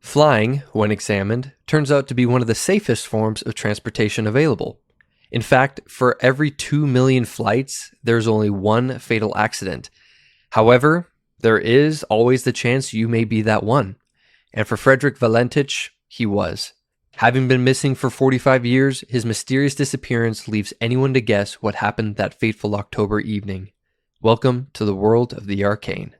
Flying, when examined, turns out to be one of the safest forms of transportation available. In fact, for every 2 million flights, there's only one fatal accident. However, there is always the chance you may be that one. And for Frederick Valentich, he was. Having been missing for 45 years, his mysterious disappearance leaves anyone to guess what happened that fateful October evening. Welcome to the world of the arcane.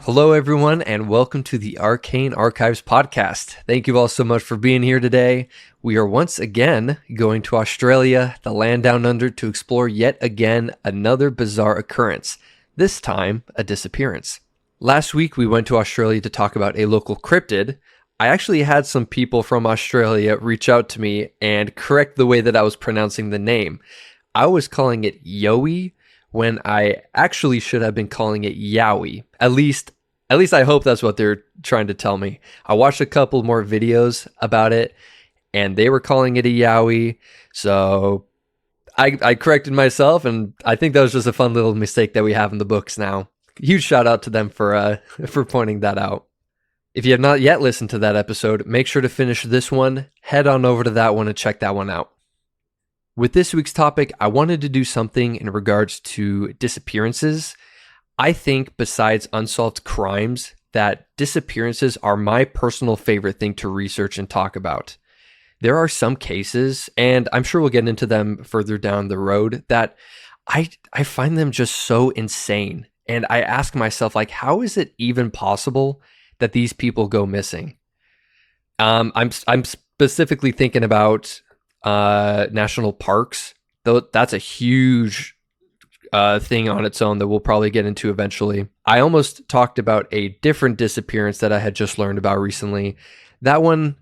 Hello, everyone, and welcome to the Arcane Archives podcast. Thank you all so much for being here today. We are once again going to Australia, the land down under, to explore yet again another bizarre occurrence, this time a disappearance. Last week, we went to Australia to talk about a local cryptid. I actually had some people from Australia reach out to me and correct the way that I was pronouncing the name. I was calling it Yowie when I actually should have been calling it Yowie. At least I hope that's what they're trying to tell me. I watched a couple more videos about it, and they were calling it a Yowie, so I corrected myself, and I think that was just a fun little mistake that we have in the books now. Huge shout out to them for pointing that out. If you have not yet listened to that episode, make sure to finish this one, head on over to that one and check that one out. With this week's topic, I wanted to do something in regards to disappearances. I think besides unsolved crimes, that disappearances are my personal favorite thing to research and talk about. There are some cases, and I'm sure we'll get into them further down the road, that I find them just so insane. And I ask myself, how is it even possible that these people go missing? I'm specifically thinking about national parks, though that's a huge thing on its own that we'll probably get into eventually. I almost talked about a different disappearance that I had just learned about recently. That one,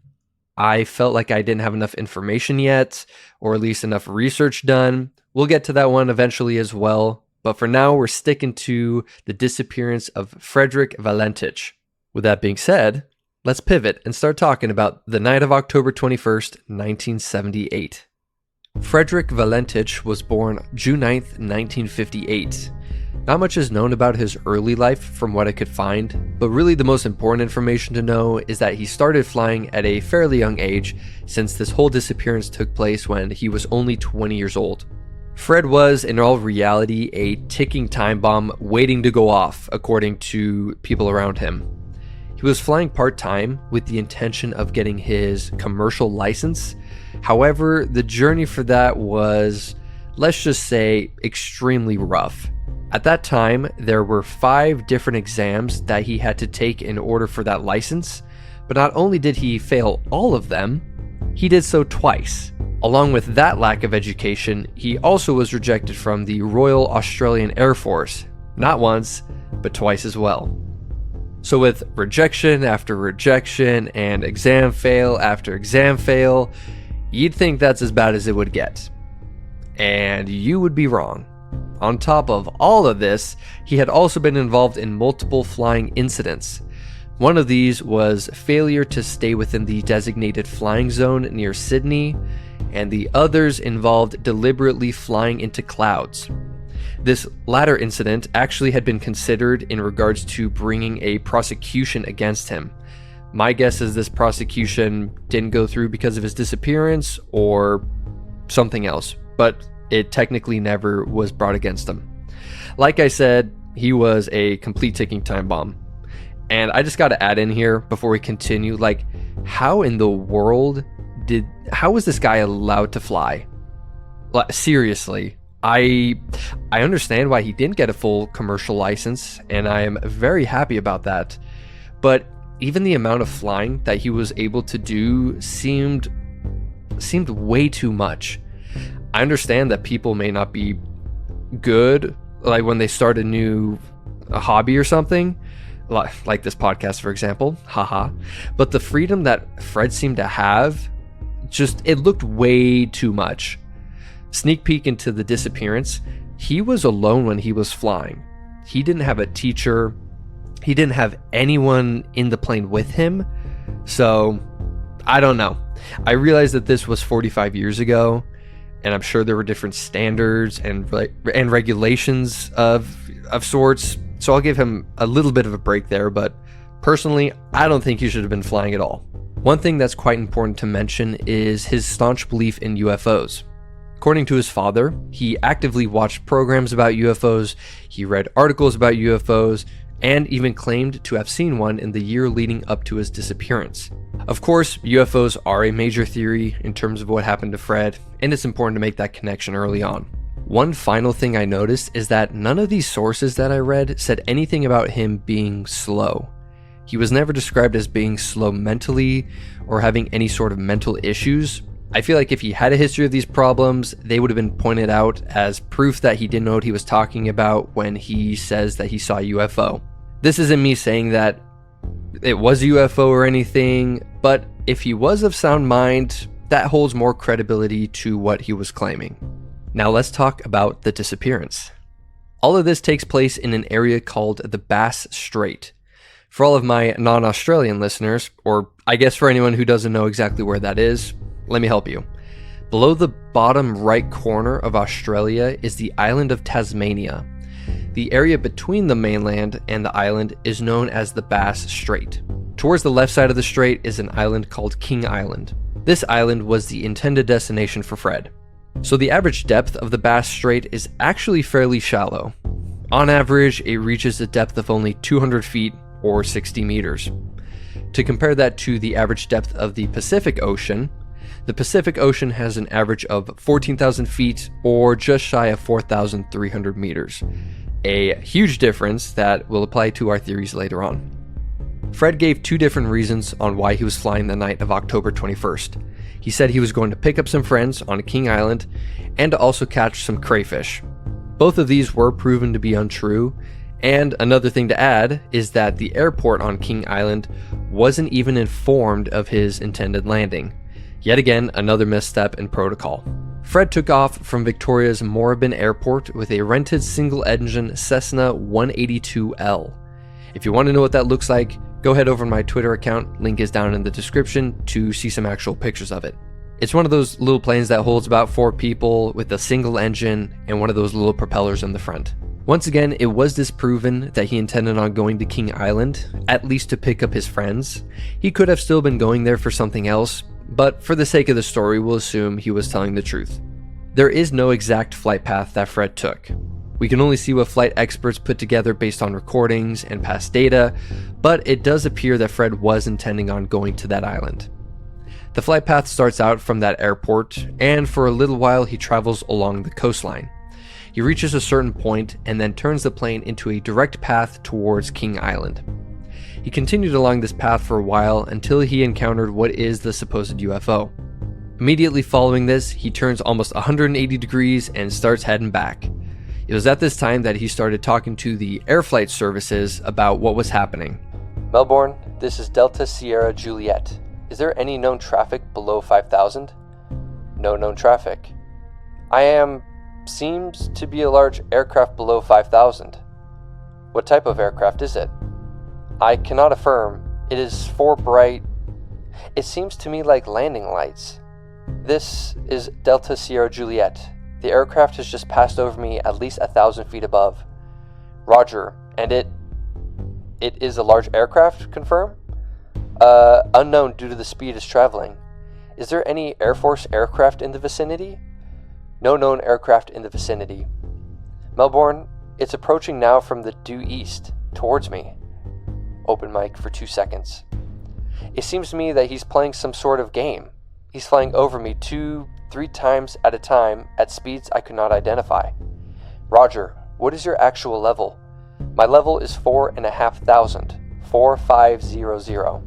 I felt like I didn't have enough information yet, or at least enough research done. We'll get to that one eventually as well. But for now, we're sticking to the disappearance of Frederick Valentich. With that being said, let's pivot and start talking about the night of October 21st, 1978. Frederick Valentich was born June 9th, 1958. Not much is known about his early life from what I could find, but really the most important information to know is that he started flying at a fairly young age, since this whole disappearance took place when he was only 20 years old. Fred was, in all reality, a ticking time bomb waiting to go off, according to people around him. He was flying part-time with the intention of getting his commercial license. However, the journey for that was, let's just say, extremely rough. At that time, there were 5 different exams that he had to take in order for that license, but not only did he fail all of them, he did so twice. Along with that lack of education, he also was rejected from the Royal Australian Air Force, not once, but twice as well. So with rejection after rejection and exam fail after exam fail, you'd think that's as bad as it would get. And you would be wrong. On top of all of this, he had also been involved in multiple flying incidents. One of these was failure to stay within the designated flying zone near Sydney, and the others involved deliberately flying into clouds. This latter incident actually had been considered in regards to bringing a prosecution against him. My guess is this prosecution didn't go through because of his disappearance or something else, but it technically never was brought against him. Like I said, he was a complete ticking time bomb. And I just got to add in here before we continue, how in the world how was this guy allowed to fly? Seriously, I understand why he didn't get a full commercial license, and I am very happy about that. But even the amount of flying that he was able to do seemed way too much. I understand that people may not be good like when they start a hobby or something, like this podcast, for example, haha. But the freedom that Fred seemed to have, it looked way too much. Sneak peek into the Disappearance, he was alone when he was flying. He didn't have a teacher. He didn't have anyone in the plane with him. So, I don't know. I realized that this was 45 years ago, and I'm sure there were different standards and regulations of sorts. So I'll give him a little bit of a break there, but personally, I don't think he should have been flying at all. One thing that's quite important to mention is his staunch belief in UFOs. According to his father, he actively watched programs about UFOs, he read articles about UFOs, and even claimed to have seen one in the year leading up to his disappearance. Of course, UFOs are a major theory in terms of what happened to Fred, and it's important to make that connection early on. One final thing I noticed is that none of these sources that I read said anything about him being slow. He was never described as being slow mentally or having any sort of mental issues. I feel like if he had a history of these problems, they would have been pointed out as proof that he didn't know what he was talking about when he says that he saw a UFO. This isn't me saying that it was a UFO or anything, but if he was of sound mind, that holds more credibility to what he was claiming. Now let's talk about the Disappearance. All of this takes place in an area called the Bass Strait. For all of my non-Australian listeners, or I guess for anyone who doesn't know exactly where that is, let me help you. Below the bottom right corner of Australia is the island of Tasmania. The area between the mainland and the island is known as the Bass Strait. Towards the left side of the strait is an island called King Island. This island was the intended destination for Fred. So the average depth of the Bass Strait is actually fairly shallow. On average, it reaches a depth of only 200 feet or 60 meters. To compare that to the average depth of the Pacific Ocean has an average of 14,000 feet or just shy of 4,300 meters. A huge difference that will apply to our theories later on. Fred gave two different reasons on why he was flying the night of October 21st. He said he was going to pick up some friends on King Island and to also catch some crayfish. Both of these were proven to be untrue, and another thing to add is that the airport on King Island wasn't even informed of his intended landing. Yet again, another misstep in protocol. Fred took off from Victoria's Moorabbin Airport with a rented single-engine Cessna 182L. If you want to know what that looks like, go head over to my Twitter account, link is down in the description, to see some actual pictures of it. It's one of those little planes that holds about 4 people with a single engine and one of those little propellers in the front. Once again, it was disproven that he intended on going to King Island, at least to pick up his friends. He could have still been going there for something else, but for the sake of the story, we'll assume he was telling the truth. There is no exact flight path that Fred took. We can only see what flight experts put together based on recordings and past data, but it does appear that Fred was intending on going to that island. The flight path starts out from that airport, and for a little while he travels along the coastline. He reaches a certain point and then turns the plane into a direct path towards King Island. He continued along this path for a while until he encountered what is the supposed UFO. Immediately following this, he turns almost 180 degrees and starts heading back. It was at this time that he started talking to the air flight services about what was happening. Melbourne, this is Delta Sierra Juliet. Is there any known traffic below 5,000? No known traffic. Seems to be a large aircraft below 5,000. What type of aircraft is it? I cannot affirm. It is 4 bright. It seems to me like landing lights. This is Delta Sierra Juliet. The aircraft has just passed over me at least 1,000 feet above. Roger. And it is a large aircraft, confirm? Unknown due to the speed it's traveling. Is there any Air Force aircraft in the vicinity? No known aircraft in the vicinity. Melbourne, it's approaching now from the due east, towards me. Open mic for 2 seconds. It seems to me that he's playing some sort of game. He's flying over me 2-3 times at a time at speeds I could not identify. Roger, what is your actual level? My level is 4,500. 4500.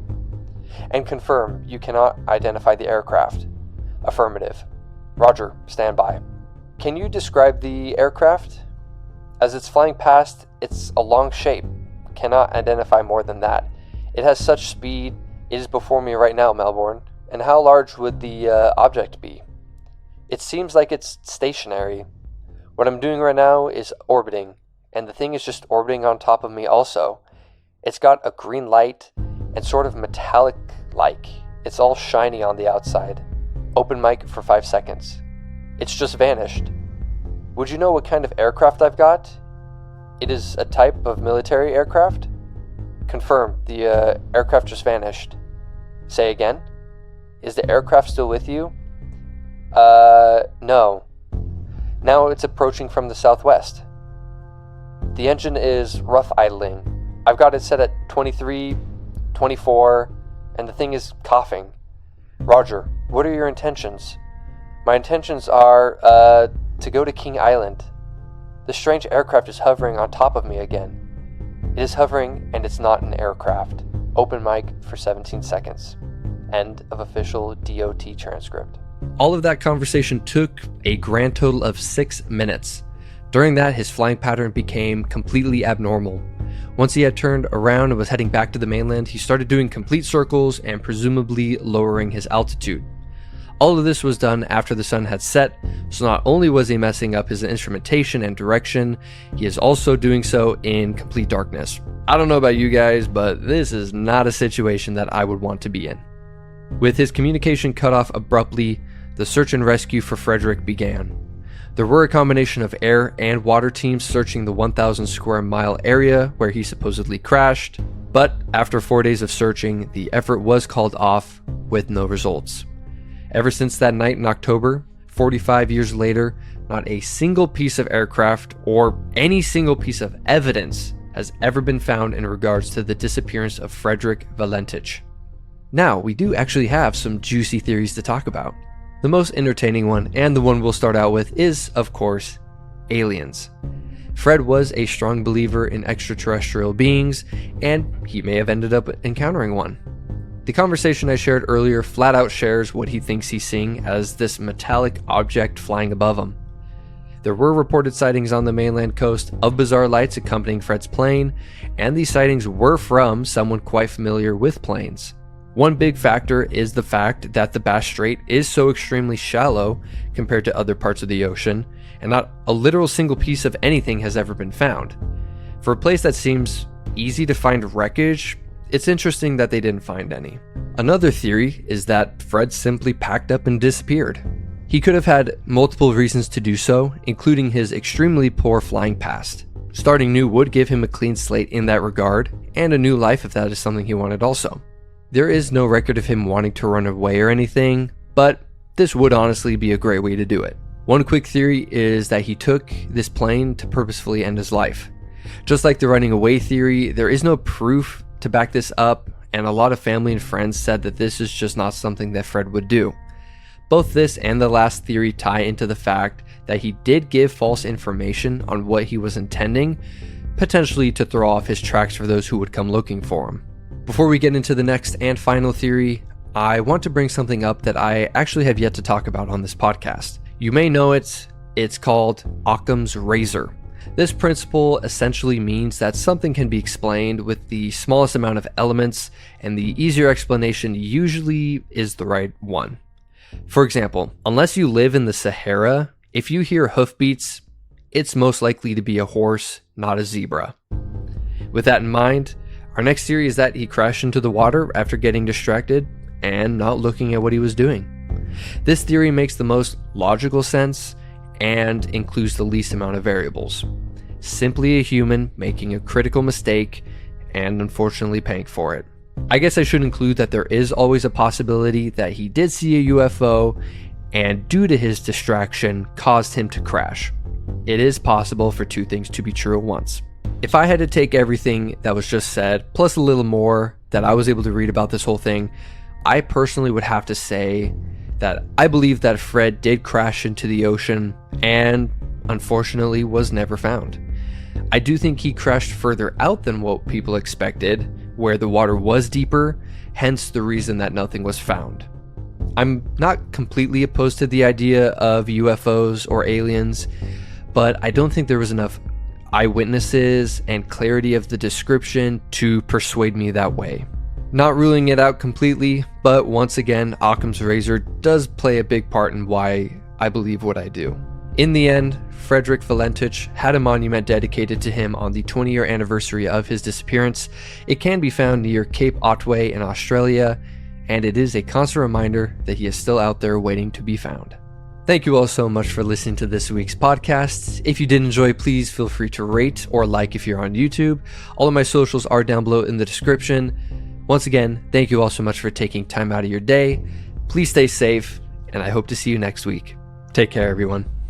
And confirm you cannot identify the aircraft. Affirmative. Roger, stand by. Can you describe the aircraft? As it's flying past, it's a long shape. Cannot identify more than that. It has such speed. It is before me right now, Melbourne. And how large would the object be? It seems like it's stationary. What I'm doing right now is orbiting, and the thing is just orbiting on top of me also. It's got a green light and sort of metallic-like. It's all shiny on the outside. Open mic for 5 seconds. It's just vanished. Would you know what kind of aircraft I've got? It is a type of military aircraft? Confirm, the aircraft just vanished. Say again? Is the aircraft still with you? No. Now it's approaching from the southwest. The engine is rough idling. I've got it set at 23, 24, and the thing is coughing. Roger, what are your intentions? My intentions are, to go to King Island. The strange aircraft is hovering on top of me again. It is hovering, and it's not an aircraft. Open mic for 17 seconds. End of official DOT transcript. All of that conversation took a grand total of 6 minutes. During that, his flying pattern became completely abnormal. Once he had turned around and was heading back to the mainland, he started doing complete circles and presumably lowering his altitude. All of this was done after the sun had set, so not only was he messing up his instrumentation and direction, he is also doing so in complete darkness. I don't know about you guys, but this is not a situation that I would want to be in. With his communication cut off abruptly, the search and rescue for Frederick began. There were a combination of air and water teams searching the 1,000 square mile area where he supposedly crashed, but after 4 days of searching, the effort was called off with no results. Ever since that night in October, 45 years later, not a single piece of aircraft or any single piece of evidence has ever been found in regards to the disappearance of Frederick Valentich. Now, we do actually have some juicy theories to talk about. The most entertaining one, and the one we'll start out with, is, of course, aliens. Fred was a strong believer in extraterrestrial beings, and he may have ended up encountering one. The conversation I shared earlier flat out shares what he thinks he's seeing as this metallic object flying above him. There were reported sightings on the mainland coast of bizarre lights accompanying Fred's plane, and these sightings were from someone quite familiar with planes. One big factor is the fact that the Bass Strait is so extremely shallow compared to other parts of the ocean, and not a literal single piece of anything has ever been found. For a place that seems easy to find wreckage, it's interesting that they didn't find any. Another theory is that Fred simply packed up and disappeared. He could have had multiple reasons to do so, including his extremely poor flying past. Starting new would give him a clean slate in that regard, and a new life if that is something he wanted also. There is no record of him wanting to run away or anything, but this would honestly be a great way to do it. One quick theory is that he took this plane to purposefully end his life. Just like the running away theory, there is no proof to back this up, and a lot of family and friends said that this is just not something that Fred would do. Both this and the last theory tie into the fact that he did give false information on what he was intending, potentially to throw off his tracks for those who would come looking for him. Before we get into the next and final theory, I want to bring something up that I actually have yet to talk about on this podcast. You may know it. It's called Occam's razor. This principle essentially means that something can be explained with the smallest amount of elements, and the easier explanation usually is the right one. For example, unless you live in the Sahara, if you hear hoofbeats, it's most likely to be a horse, not a zebra. With that in mind, our next theory is that he crashed into the water after getting distracted and not looking at what he was doing. This theory makes the most logical sense and includes the least amount of variables. Simply a human making a critical mistake and unfortunately paying for it. I guess I should include that there is always a possibility that he did see a UFO and due to his distraction caused him to crash. It is possible for two things to be true at once. If I had to take everything that was just said, plus a little more that I was able to read about this whole thing, I personally would have to say that I believe that Fred did crash into the ocean and unfortunately was never found. I do think he crashed further out than what people expected, where the water was deeper, hence the reason that nothing was found. I'm not completely opposed to the idea of UFOs or aliens, but I don't think there was enough eyewitnesses and clarity of the description to persuade me that way. Not ruling it out completely, but once again, Occam's razor does play a big part in why I believe what I do. In the end, Frederick Valentich had a monument dedicated to him on the 20-year anniversary of his disappearance. It can be found near Cape Otway in Australia, and it is a constant reminder that he is still out there waiting to be found. Thank you all so much for listening to this week's podcast. If you did enjoy, please feel free to rate or like if you're on YouTube. All of my socials are down below in the description. Once again, thank you all so much for taking time out of your day. Please stay safe, and I hope to see you next week. Take care, everyone.